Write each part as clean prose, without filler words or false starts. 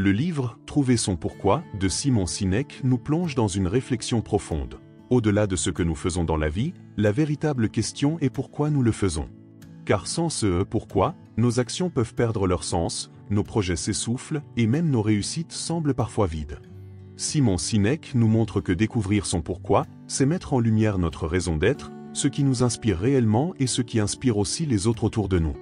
Le livre « Trouver son pourquoi » de Simon Sinek nous plonge dans une réflexion profonde. Au-delà de ce que nous faisons dans la vie, la véritable question est pourquoi nous le faisons. Car sans ce pourquoi, nos actions peuvent perdre leur sens, nos projets s'essoufflent et même nos réussites semblent parfois vides. Simon Sinek nous montre que découvrir son pourquoi, c'est mettre en lumière notre raison d'être, ce qui nous inspire réellement et ce qui inspire aussi les autres autour de nous.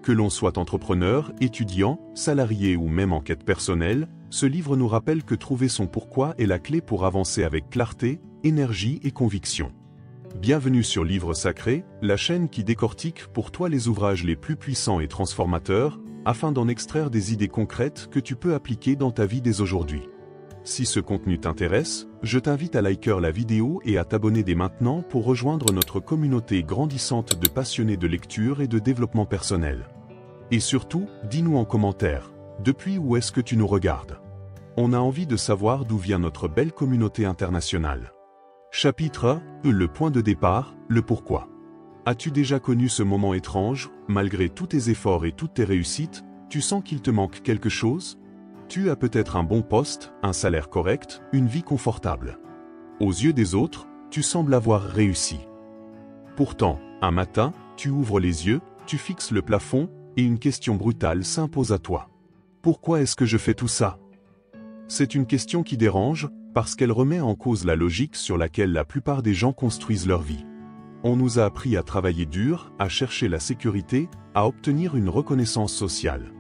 Que l'on soit entrepreneur, étudiant, salarié ou même en quête personnelle, ce livre nous rappelle que trouver son pourquoi est la clé pour avancer avec clarté, énergie et conviction. Bienvenue sur Livre Sacré, la chaîne qui décortique pour toi les ouvrages les plus puissants et transformateurs, afin d'en extraire des idées concrètes que tu peux appliquer dans ta vie dès aujourd'hui. Si ce contenu t'intéresse, je t'invite à liker la vidéo et à t'abonner dès maintenant pour rejoindre notre communauté grandissante de passionnés de lecture et de développement personnel. Et surtout, dis-nous en commentaire, depuis où est-ce que tu nous regardes? On a envie de savoir d'où vient notre belle communauté internationale. Chapitre 1, le point de départ, le pourquoi. As-tu déjà connu ce moment étrange, malgré tous tes efforts et toutes tes réussites, tu sens qu'il te manque quelque chose? Tu as peut-être un bon poste, un salaire correct, une vie confortable. Aux yeux des autres, tu sembles avoir réussi. Pourtant, un matin, tu ouvres les yeux, tu fixes le plafond, et une question brutale s'impose à toi. Pourquoi est-ce que je fais tout ça? C'est une question qui dérange, parce qu'elle remet en cause la logique sur laquelle la plupart des gens construisent leur vie. On nous a appris à travailler dur, à chercher la sécurité, à obtenir une reconnaissance sociale.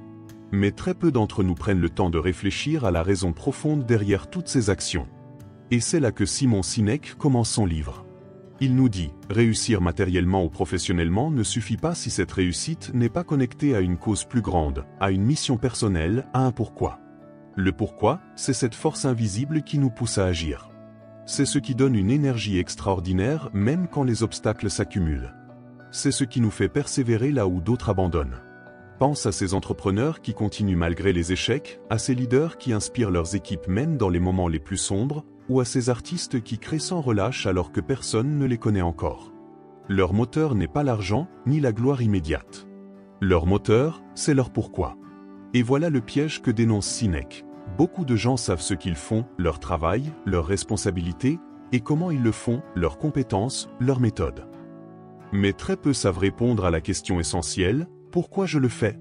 Mais très peu d'entre nous prennent le temps de réfléchir à la raison profonde derrière toutes ces actions. Et c'est là que Simon Sinek commence son livre. Il nous dit, réussir matériellement ou professionnellement ne suffit pas si cette réussite n'est pas connectée à une cause plus grande, à une mission personnelle, à un pourquoi. Le pourquoi, c'est cette force invisible qui nous pousse à agir. C'est ce qui donne une énergie extraordinaire même quand les obstacles s'accumulent. C'est ce qui nous fait persévérer là où d'autres abandonnent. Pense à ces entrepreneurs qui continuent malgré les échecs, à ces leaders qui inspirent leurs équipes même dans les moments les plus sombres, ou à ces artistes qui créent sans relâche alors que personne ne les connaît encore. Leur moteur n'est pas l'argent, ni la gloire immédiate. Leur moteur, c'est leur pourquoi. Et voilà le piège que dénonce Sinek. Beaucoup de gens savent ce qu'ils font, leur travail, leurs responsabilités, et comment ils le font, leurs compétences, leurs méthodes. Mais très peu savent répondre à la question essentielle, pourquoi je le fais?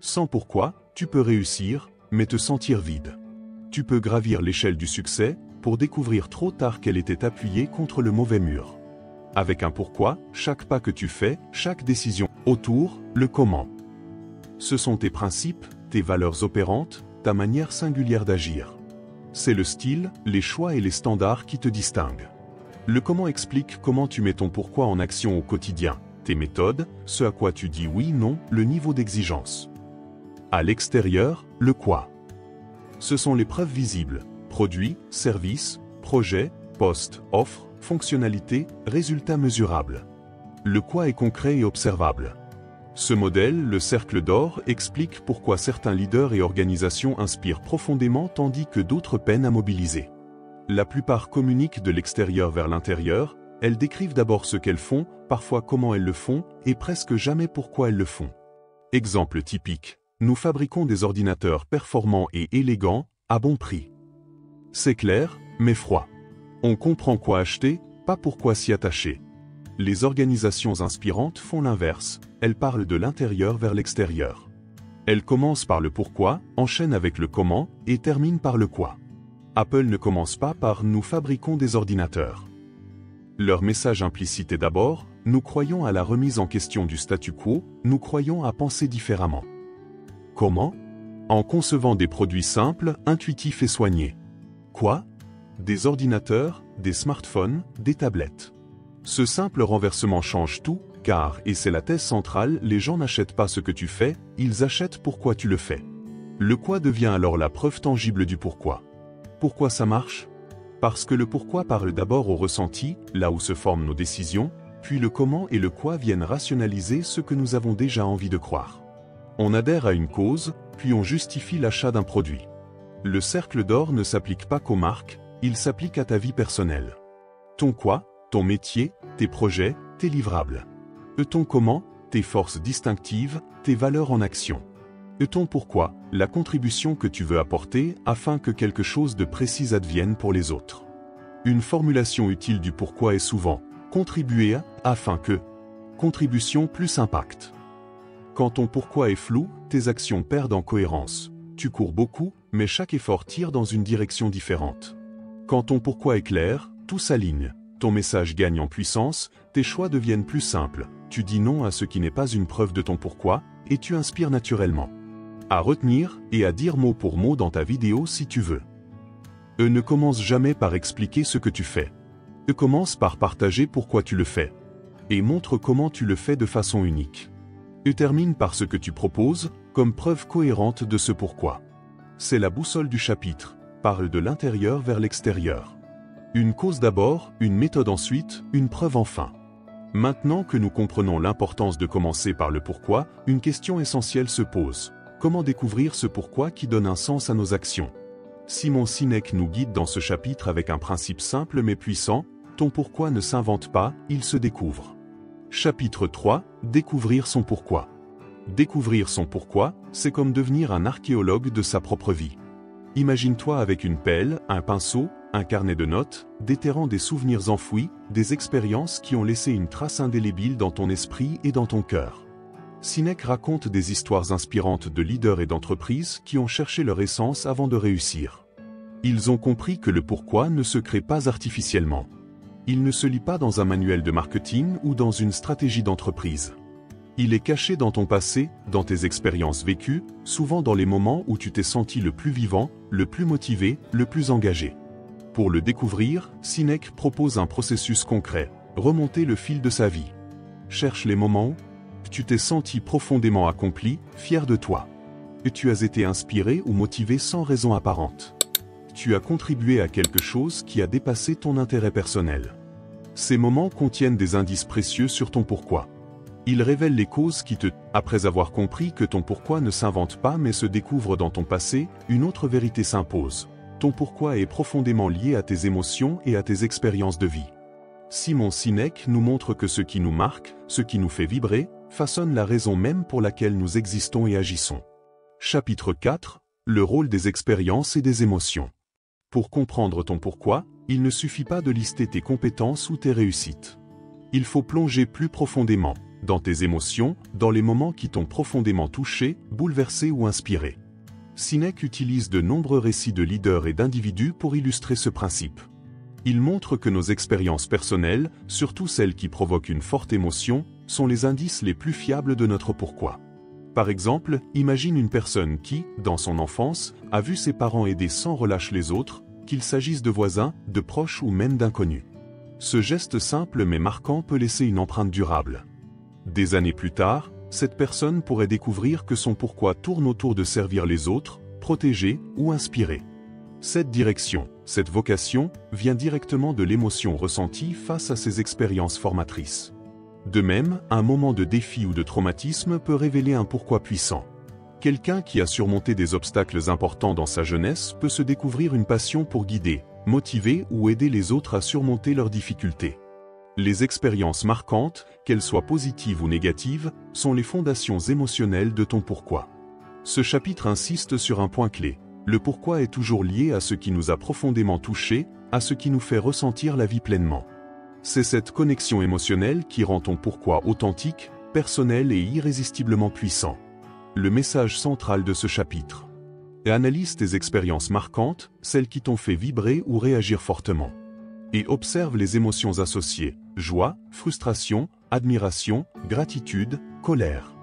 Sans pourquoi, tu peux réussir, mais te sentir vide. Tu peux gravir l'échelle du succès, pour découvrir trop tard qu'elle était appuyée contre le mauvais mur. Avec un pourquoi, chaque pas que tu fais, chaque décision autour, le comment. Ce sont tes principes, tes valeurs opérantes, ta manière singulière d'agir. C'est le style, les choix et les standards qui te distinguent. Le comment explique comment tu mets ton pourquoi en action au quotidien. Tes méthodes, ce à quoi tu dis oui, non, le niveau d'exigence. À l'extérieur, le quoi. Ce sont les preuves visibles, produits, services, projets, postes, offres, fonctionnalités, résultats mesurables. Le quoi est concret et observable. Ce modèle, le cercle d'or, explique pourquoi certains leaders et organisations inspirent profondément tandis que d'autres peinent à mobiliser. La plupart communiquent de l'extérieur vers l'intérieur. Elles décrivent d'abord ce qu'elles font, parfois comment elles le font, et presque jamais pourquoi elles le font. Exemple typique. Nous fabriquons des ordinateurs performants et élégants, à bon prix. C'est clair, mais froid. On comprend quoi acheter, pas pourquoi s'y attacher. Les organisations inspirantes font l'inverse, elles parlent de l'intérieur vers l'extérieur. Elles commencent par le pourquoi, enchaînent avec le comment, et terminent par le quoi. Apple ne commence pas par « nous fabriquons des ordinateurs ». Leur message implicite est d'abord, nous croyons à la remise en question du statu quo, nous croyons à penser différemment. Comment? En concevant des produits simples, intuitifs et soignés. Quoi? Des ordinateurs, des smartphones, des tablettes. Ce simple renversement change tout, car, et c'est la thèse centrale, les gens n'achètent pas ce que tu fais, ils achètent pourquoi tu le fais. Le quoi devient alors la preuve tangible du pourquoi. Pourquoi ça marche? Parce que le pourquoi parle d'abord au ressenti, là où se forment nos décisions, puis le comment et le quoi viennent rationaliser ce que nous avons déjà envie de croire. On adhère à une cause, puis on justifie l'achat d'un produit. Le cercle d'or ne s'applique pas qu'aux marques, il s'applique à ta vie personnelle. Ton quoi, ton métier, tes projets, tes livrables. Ton comment, tes forces distinctives, tes valeurs en action. Et ton pourquoi, la contribution que tu veux apporter afin que quelque chose de précis advienne pour les autres. Une formulation utile du pourquoi est souvent « contribuer à » afin que « contribution plus impact ». Quand ton pourquoi est flou, tes actions perdent en cohérence. Tu cours beaucoup, mais chaque effort tire dans une direction différente. Quand ton pourquoi est clair, tout s'aligne. Ton message gagne en puissance, tes choix deviennent plus simples. Tu dis non à ce qui n'est pas une preuve de ton pourquoi, et tu inspires naturellement. À retenir et à dire mot pour mot dans ta vidéo si tu veux. Ne commence jamais par expliquer ce que tu fais. Commence par partager pourquoi tu le fais. Et montre comment tu le fais de façon unique. Termine par ce que tu proposes, comme preuve cohérente de ce pourquoi. C'est la boussole du chapitre, parle de l'intérieur vers l'extérieur. Une cause d'abord, une méthode ensuite, une preuve enfin. Maintenant que nous comprenons l'importance de commencer par le pourquoi, une question essentielle se pose. Comment découvrir ce pourquoi qui donne un sens à nos actions? Simon Sinek nous guide dans ce chapitre avec un principe simple mais puissant, ton pourquoi ne s'invente pas, il se découvre. Chapitre 3, découvrir son pourquoi. Découvrir son pourquoi, c'est comme devenir un archéologue de sa propre vie. Imagine-toi avec une pelle, un pinceau, un carnet de notes, déterrant des souvenirs enfouis, des expériences qui ont laissé une trace indélébile dans ton esprit et dans ton cœur. Sinek raconte des histoires inspirantes de leaders et d'entreprises qui ont cherché leur essence avant de réussir. Ils ont compris que le pourquoi ne se crée pas artificiellement. Il ne se lit pas dans un manuel de marketing ou dans une stratégie d'entreprise. Il est caché dans ton passé, dans tes expériences vécues, souvent dans les moments où tu t'es senti le plus vivant, le plus motivé, le plus engagé. Pour le découvrir, Sinek propose un processus concret, remonter le fil de sa vie. Cherche les moments où tu t'es senti profondément accompli, fier de toi. Et tu as été inspiré ou motivé sans raison apparente. Tu as contribué à quelque chose qui a dépassé ton intérêt personnel. Ces moments contiennent des indices précieux sur ton pourquoi. Ils révèlent les causes qui après avoir compris que ton pourquoi ne s'invente pas mais se découvre dans ton passé, une autre vérité s'impose. Ton pourquoi est profondément lié à tes émotions et à tes expériences de vie. Simon Sinek nous montre que ce qui nous marque, ce qui nous fait vibrer, façonne la raison même pour laquelle nous existons et agissons. Chapitre 4, le rôle des expériences et des émotions. Pour comprendre ton pourquoi, il ne suffit pas de lister tes compétences ou tes réussites. Il faut plonger plus profondément, dans tes émotions, dans les moments qui t'ont profondément touché, bouleversé ou inspiré. Sinek utilise de nombreux récits de leaders et d'individus pour illustrer ce principe. Il montre que nos expériences personnelles, surtout celles qui provoquent une forte émotion, sont les indices les plus fiables de notre pourquoi. Par exemple, imagine une personne qui, dans son enfance, a vu ses parents aider sans relâche les autres, qu'il s'agisse de voisins, de proches ou même d'inconnus. Ce geste simple mais marquant peut laisser une empreinte durable. Des années plus tard, cette personne pourrait découvrir que son pourquoi tourne autour de servir les autres, protéger ou inspirer. Cette direction, cette vocation, vient directement de l'émotion ressentie face à ces expériences formatrices. De même, un moment de défi ou de traumatisme peut révéler un pourquoi puissant. Quelqu'un qui a surmonté des obstacles importants dans sa jeunesse peut se découvrir une passion pour guider, motiver ou aider les autres à surmonter leurs difficultés. Les expériences marquantes, qu'elles soient positives ou négatives, sont les fondations émotionnelles de ton pourquoi. Ce chapitre insiste sur un point clé. Le pourquoi est toujours lié à ce qui nous a profondément touchés, à ce qui nous fait ressentir la vie pleinement. C'est cette connexion émotionnelle qui rend ton pourquoi authentique, personnel et irrésistiblement puissant. Le message central de ce chapitre. Analyse tes expériences marquantes, celles qui t'ont fait vibrer ou réagir fortement. Et observe les émotions associées, joie, frustration, admiration, gratitude, colère.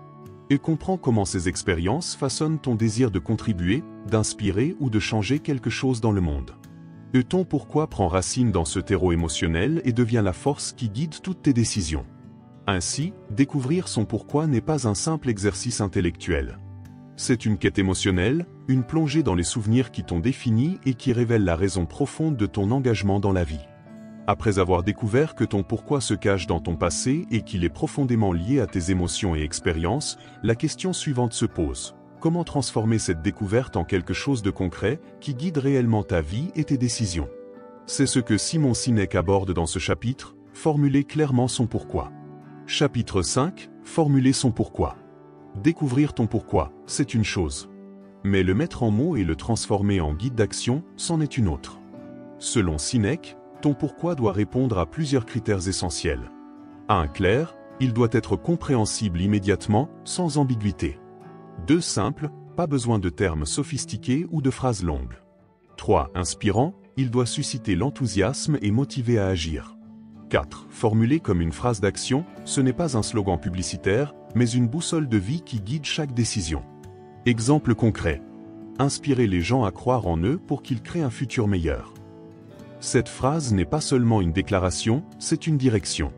Et comprends comment ces expériences façonnent ton désir de contribuer, d'inspirer ou de changer quelque chose dans le monde. Et ton pourquoi prend racine dans ce terreau émotionnel et devient la force qui guide toutes tes décisions. Ainsi, découvrir son pourquoi n'est pas un simple exercice intellectuel. C'est une quête émotionnelle, une plongée dans les souvenirs qui t'ont défini et qui révèlent la raison profonde de ton engagement dans la vie. Après avoir découvert que ton pourquoi se cache dans ton passé et qu'il est profondément lié à tes émotions et expériences, la question suivante se pose. Comment transformer cette découverte en quelque chose de concret qui guide réellement ta vie et tes décisions? C'est ce que Simon Sinek aborde dans ce chapitre, formuler clairement son pourquoi. Chapitre 5, formuler son pourquoi. Découvrir ton pourquoi, c'est une chose. Mais le mettre en mots et le transformer en guide d'action, c'en est une autre. Selon Sinek, ton pourquoi doit répondre à plusieurs critères essentiels. 1. Clair, il doit être compréhensible immédiatement, sans ambiguïté. 2. Simple, pas besoin de termes sophistiqués ou de phrases longues. 3. Inspirant, il doit susciter l'enthousiasme et motiver à agir. 4. Formulé comme une phrase d'action, ce n'est pas un slogan publicitaire, mais une boussole de vie qui guide chaque décision. Exemple concret. Inspirer les gens à croire en eux pour qu'ils créent un futur meilleur. Cette phrase n'est pas seulement une déclaration, c'est une direction.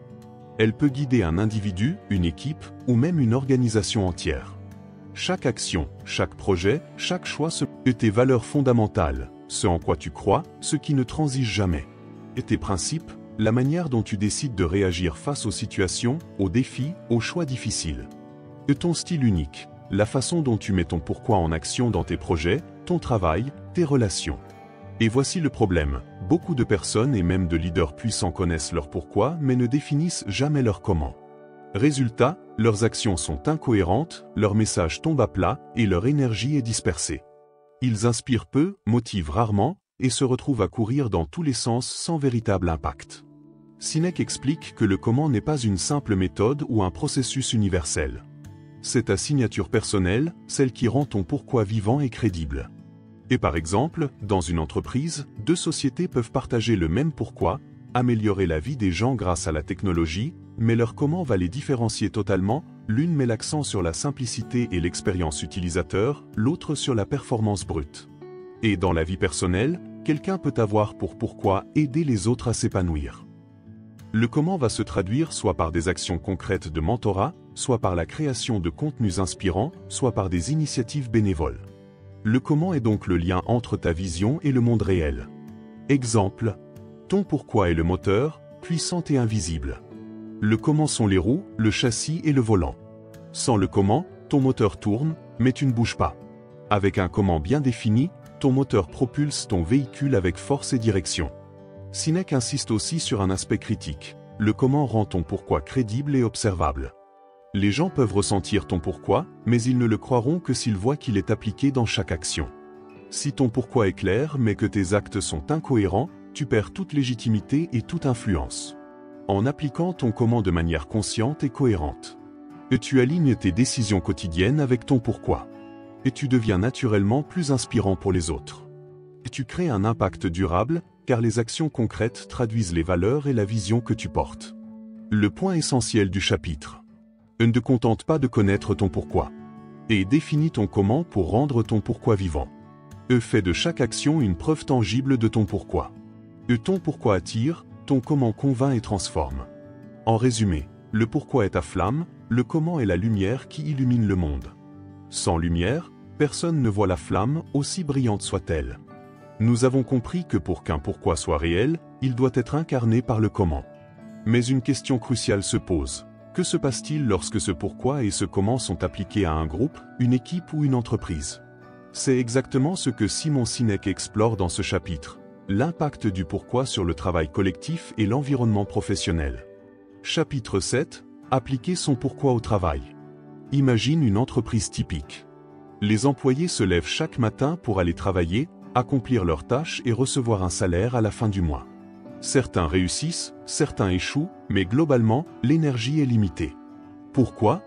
Elle peut guider un individu, une équipe, ou même une organisation entière. Chaque action, chaque projet, chaque choix est tes valeurs fondamentales, ce en quoi tu crois, ce qui ne transige jamais. Et tes principes, la manière dont tu décides de réagir face aux situations, aux défis, aux choix difficiles. Et ton style unique, la façon dont tu mets ton pourquoi en action dans tes projets, ton travail, tes relations. Et voici le problème, beaucoup de personnes et même de leaders puissants connaissent leur pourquoi mais ne définissent jamais leur comment. Résultat, leurs actions sont incohérentes, leur message tombe à plat et leur énergie est dispersée. Ils inspirent peu, motivent rarement et se retrouvent à courir dans tous les sens sans véritable impact. Sinek explique que le comment n'est pas une simple méthode ou un processus universel. C'est ta signature personnelle, celle qui rend ton pourquoi vivant et crédible. Et par exemple, dans une entreprise, deux sociétés peuvent partager le même pourquoi, améliorer la vie des gens grâce à la technologie, mais leur comment va les différencier totalement, l'une met l'accent sur la simplicité et l'expérience utilisateur, l'autre sur la performance brute. Et dans la vie personnelle, quelqu'un peut avoir pour pourquoi aider les autres à s'épanouir. Le comment va se traduire soit par des actions concrètes de mentorat, soit par la création de contenus inspirants, soit par des initiatives bénévoles. Le comment est donc le lien entre ta vision et le monde réel. Exemple, ton pourquoi est le moteur, puissant et invisible. Le comment sont les roues, le châssis et le volant. Sans le comment, ton moteur tourne, mais tu ne bouges pas. Avec un comment bien défini, ton moteur propulse ton véhicule avec force et direction. Sinek insiste aussi sur un aspect critique. Le comment rend ton pourquoi crédible et observable. Les gens peuvent ressentir ton pourquoi, mais ils ne le croiront que s'ils voient qu'il est appliqué dans chaque action. Si ton pourquoi est clair mais que tes actes sont incohérents, tu perds toute légitimité et toute influence. En appliquant ton comment de manière consciente et cohérente, tu alignes tes décisions quotidiennes avec ton pourquoi. Et tu deviens naturellement plus inspirant pour les autres. Et tu crées un impact durable, car les actions concrètes traduisent les valeurs et la vision que tu portes. Le point essentiel du chapitre. Ne te contente pas de connaître ton pourquoi. Et définis ton comment pour rendre ton pourquoi vivant. Fais de chaque action une preuve tangible de ton pourquoi. Ton pourquoi attire, ton comment convainc et transforme. En résumé, le pourquoi est ta flamme, le comment est la lumière qui illumine le monde. Sans lumière, personne ne voit la flamme, aussi brillante soit-elle. Nous avons compris que pour qu'un pourquoi soit réel, il doit être incarné par le comment. Mais une question cruciale se pose. Que se passe-t-il lorsque ce pourquoi et ce comment sont appliqués à un groupe, une équipe ou une entreprise? C'est exactement ce que Simon Sinek explore dans ce chapitre. L'impact du pourquoi sur le travail collectif et l'environnement professionnel. Chapitre 7. Appliquer son pourquoi au travail. Imagine une entreprise typique. Les employés se lèvent chaque matin pour aller travailler, accomplir leurs tâches et recevoir un salaire à la fin du mois. Certains réussissent, certains échouent, mais globalement, l'énergie est limitée. Pourquoi?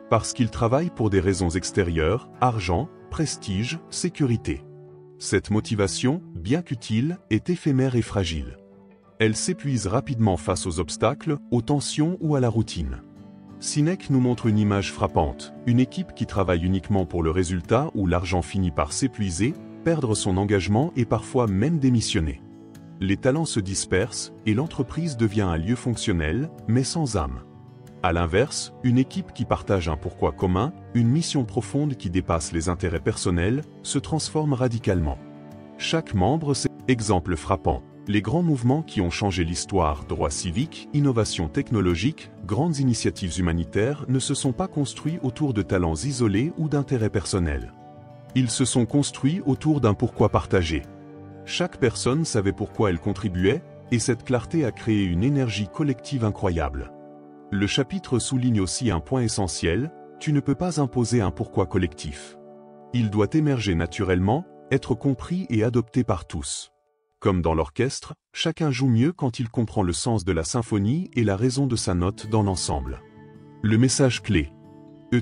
Parce qu'ils travaillent pour des raisons extérieures, argent, prestige, sécurité. Cette motivation, bien qu'utile, est éphémère et fragile. Elle s'épuise rapidement face aux obstacles, aux tensions ou à la routine. Sinek nous montre une image frappante, une équipe qui travaille uniquement pour le résultat où l'argent finit par s'épuiser, perdre son engagement et parfois même démissionner. Les talents se dispersent et l'entreprise devient un lieu fonctionnel, mais sans âme. À l'inverse, une équipe qui partage un pourquoi commun, une mission profonde qui dépasse les intérêts personnels, se transforme radicalement. Chaque membre, c'est exemple frappant. Les grands mouvements qui ont changé l'histoire, droits civiques, innovations technologiques, grandes initiatives humanitaires ne se sont pas construits autour de talents isolés ou d'intérêts personnels. Ils se sont construits autour d'un pourquoi partagé. Chaque personne savait pourquoi elle contribuait, et cette clarté a créé une énergie collective incroyable. Le chapitre souligne aussi un point essentiel, tu ne peux pas imposer un pourquoi collectif. Il doit émerger naturellement, être compris et adopté par tous. Comme dans l'orchestre, chacun joue mieux quand il comprend le sens de la symphonie et la raison de sa note dans l'ensemble. Le message clé.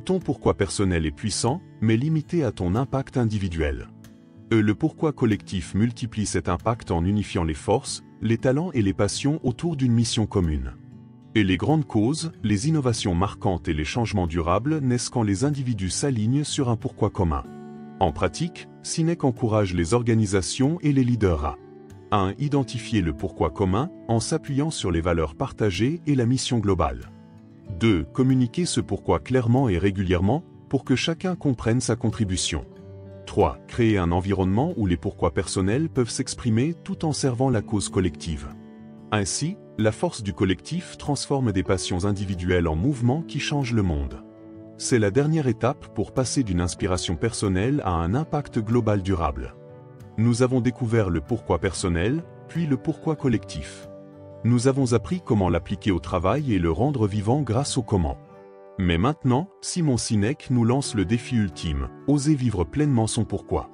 Ton pourquoi personnel est puissant, mais limité à ton impact individuel. Le pourquoi collectif multiplie cet impact en unifiant les forces, les talents et les passions autour d'une mission commune. Et les grandes causes, les innovations marquantes et les changements durables naissent quand les individus s'alignent sur un pourquoi commun. En pratique, Sinek encourage les organisations et les leaders à 1. Identifier le pourquoi commun en s'appuyant sur les valeurs partagées et la mission globale. 2. Communiquer ce pourquoi clairement et régulièrement pour que chacun comprenne sa contribution. 3. Créer un environnement où les pourquoi personnels peuvent s'exprimer tout en servant la cause collective. Ainsi, la force du collectif transforme des passions individuelles en mouvements qui changent le monde. C'est la dernière étape pour passer d'une inspiration personnelle à un impact global durable. Nous avons découvert le pourquoi personnel, puis le pourquoi collectif. Nous avons appris comment l'appliquer au travail et le rendre vivant grâce au comment. Mais maintenant, Simon Sinek nous lance le défi ultime, oser vivre pleinement son pourquoi.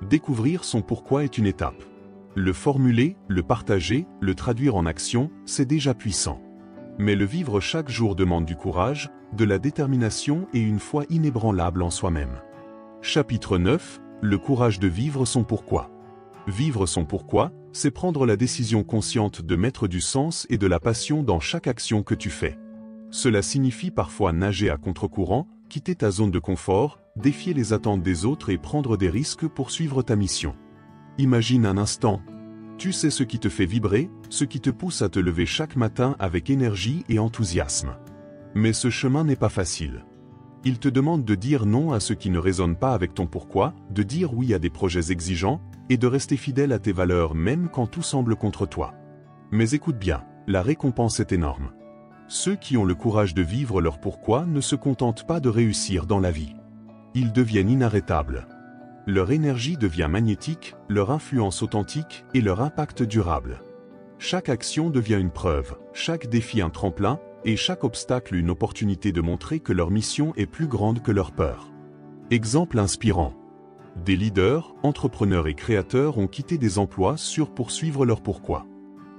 Découvrir son pourquoi est une étape. Le formuler, le partager, le traduire en action, c'est déjà puissant. Mais le vivre chaque jour demande du courage, de la détermination et une foi inébranlable en soi-même. Chapitre 9, le courage de vivre son pourquoi. Vivre son pourquoi, c'est prendre la décision consciente de mettre du sens et de la passion dans chaque action que tu fais. Cela signifie parfois nager à contre-courant, quitter ta zone de confort, défier les attentes des autres et prendre des risques pour suivre ta mission. Imagine un instant. Tu sais ce qui te fait vibrer, ce qui te pousse à te lever chaque matin avec énergie et enthousiasme. Mais ce chemin n'est pas facile. Il te demande de dire non à ce qui ne résonne pas avec ton pourquoi, de dire oui à des projets exigeants, et de rester fidèle à tes valeurs même quand tout semble contre toi. Mais écoute bien, la récompense est énorme. Ceux qui ont le courage de vivre leur pourquoi ne se contentent pas de réussir dans la vie. Ils deviennent inarrêtables. Leur énergie devient magnétique, leur influence authentique et leur impact durable. Chaque action devient une preuve, chaque défi un tremplin, et chaque obstacle une opportunité de montrer que leur mission est plus grande que leur peur. Exemple inspirant. Des leaders, entrepreneurs et créateurs ont quitté des emplois sûrs pour suivre leur pourquoi.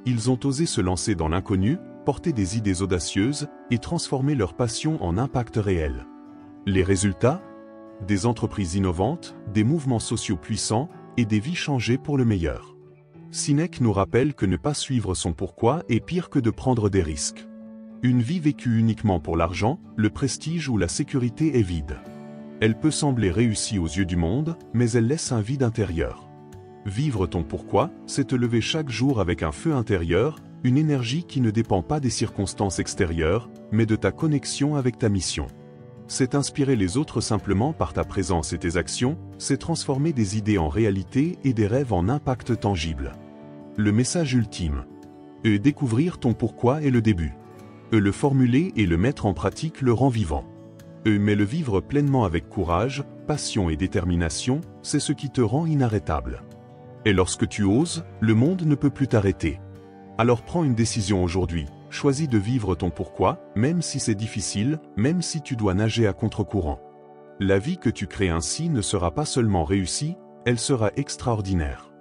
Ils ont osé se lancer dans l'inconnu, porter des idées audacieuses et transformer leur passion en impact réel. Les résultats ? Des entreprises innovantes, des mouvements sociaux puissants et des vies changées pour le meilleur. Sinek nous rappelle que ne pas suivre son pourquoi est pire que de prendre des risques. Une vie vécue uniquement pour l'argent, le prestige ou la sécurité est vide. Elle peut sembler réussie aux yeux du monde, mais elle laisse un vide intérieur. Vivre ton pourquoi, c'est te lever chaque jour avec un feu intérieur, une énergie qui ne dépend pas des circonstances extérieures, mais de ta connexion avec ta mission. C'est inspirer les autres simplement par ta présence et tes actions, c'est transformer des idées en réalité et des rêves en impact tangible. Le message ultime. Découvrir ton pourquoi est le début. Le formuler et le mettre en pratique le rend vivant. Mais le vivre pleinement avec courage, passion et détermination, c'est ce qui te rend inarrêtable. Et lorsque tu oses, le monde ne peut plus t'arrêter. Alors prends une décision aujourd'hui, choisis de vivre ton pourquoi, même si c'est difficile, même si tu dois nager à contre-courant. La vie que tu crées ainsi ne sera pas seulement réussie, elle sera extraordinaire.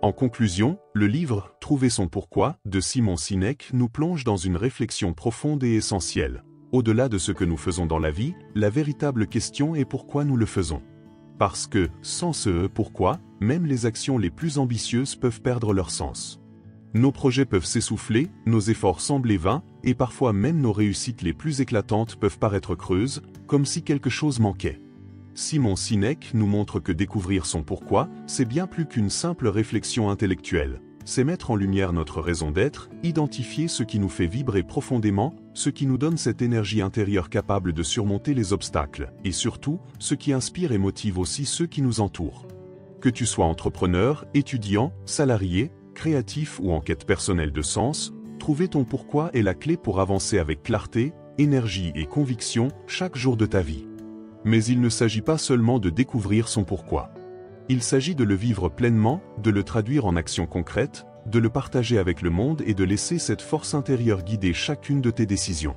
En conclusion, le livre « Trouver son pourquoi » de Simon Sinek nous plonge dans une réflexion profonde et essentielle. Au-delà de ce que nous faisons dans la vie, la véritable question est pourquoi nous le faisons. Parce que, sans ce pourquoi, même les actions les plus ambitieuses peuvent perdre leur sens. Nos projets peuvent s'essouffler, nos efforts sembler vains, et parfois même nos réussites les plus éclatantes peuvent paraître creuses, comme si quelque chose manquait. Simon Sinek nous montre que découvrir son pourquoi, c'est bien plus qu'une simple réflexion intellectuelle. C'est mettre en lumière notre raison d'être, identifier ce qui nous fait vibrer profondément, ce qui nous donne cette énergie intérieure capable de surmonter les obstacles, et surtout, ce qui inspire et motive aussi ceux qui nous entourent. Que tu sois entrepreneur, étudiant, salarié, créatif ou en quête personnelle de sens, trouver ton pourquoi est la clé pour avancer avec clarté, énergie et conviction chaque jour de ta vie. Mais il ne s'agit pas seulement de découvrir son pourquoi. Il s'agit de le vivre pleinement, de le traduire en actions concrètes, de le partager avec le monde et de laisser cette force intérieure guider chacune de tes décisions.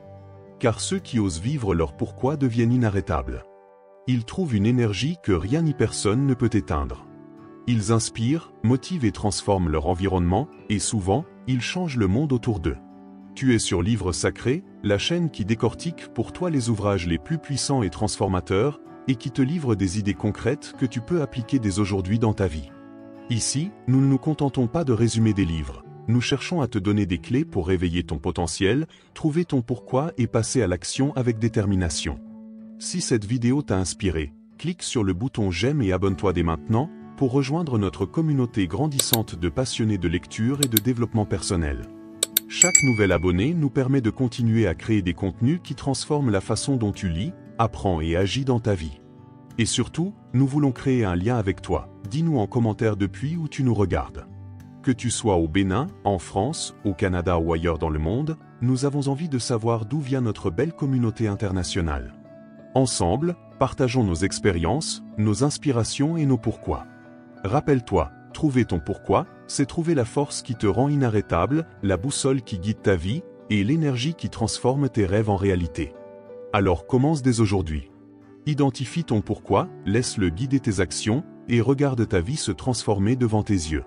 car ceux qui osent vivre leur pourquoi deviennent inarrêtables. Ils trouvent une énergie que rien ni personne ne peut éteindre. Ils inspirent, motivent et transforment leur environnement, et souvent, ils changent le monde autour d'eux. Tu es sur Livre Sacré, la chaîne qui décortique pour toi les ouvrages les plus puissants et transformateurs, et qui te livre des idées concrètes que tu peux appliquer dès aujourd'hui dans ta vie. Ici, nous ne nous contentons pas de résumer des livres. Nous cherchons à te donner des clés pour réveiller ton potentiel, trouver ton pourquoi et passer à l'action avec détermination. Si cette vidéo t'a inspiré, clique sur le bouton j'aime et abonne-toi dès maintenant pour rejoindre notre communauté grandissante de passionnés de lecture et de développement personnel. Chaque nouvel abonné nous permet de continuer à créer des contenus qui transforment la façon dont tu lis, apprends et agis dans ta vie. Et surtout, nous voulons créer un lien avec toi. Dis-nous en commentaire depuis où tu nous regardes. Que tu sois au Bénin, en France, au Canada ou ailleurs dans le monde, nous avons envie de savoir d'où vient notre belle communauté internationale. Ensemble, partageons nos expériences, nos inspirations et nos pourquoi. Rappelle-toi, trouver ton pourquoi, c'est trouver la force qui te rend inarrêtable, la boussole qui guide ta vie, et l'énergie qui transforme tes rêves en réalité. Alors commence dès aujourd'hui. Identifie ton pourquoi, laisse-le guider tes actions, et regarde ta vie se transformer devant tes yeux.